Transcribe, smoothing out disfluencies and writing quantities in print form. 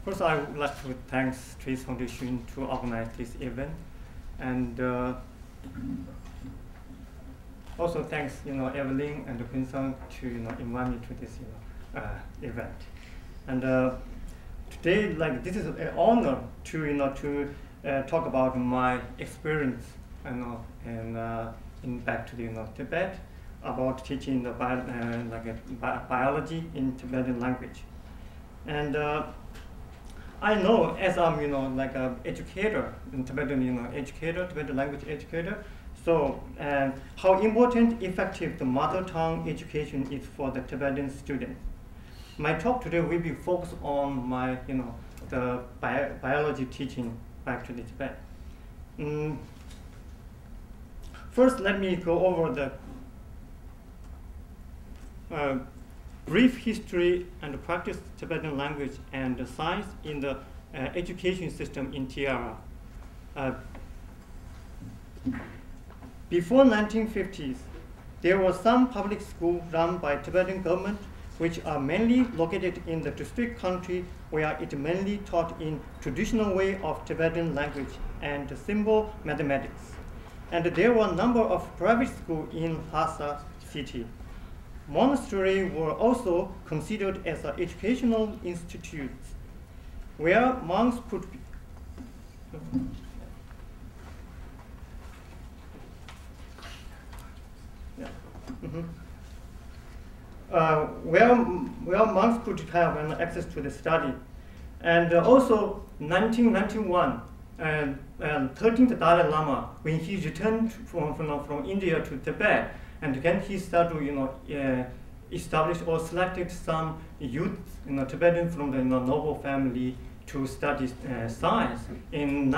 First, I would like to thank TEST Foundation to organize this event, and also thanks Evelyn and Quinson to invite me to this event. And today, this is an honor to talk about my experience in back to Tibet, about teaching the biology in Tibetan language. And I know, as I'm an educator in Tibetan Tibetan language educator, so how important, effective the mother tongue education is for the Tibetan students. My talk today will be focused on my the biology teaching back to the Tibet. First, let me go over the brief history and practice Tibetan language and science in the education system in Tiara. Before 1950s, there was some public school run by Tibetan government, which are mainly located in the district country, where it mainly taught in traditional way of Tibetan language and symbol mathematics. And there were a number of private schools in Lhasa city. Monasteries were also considered as educational institutes, where monks could be where monks could have access to the study. And also 1991, 13th Dalai Lama, when he returned from India to Tibet, and then he started to establish or selected some youth Tibetan from the noble family to study science in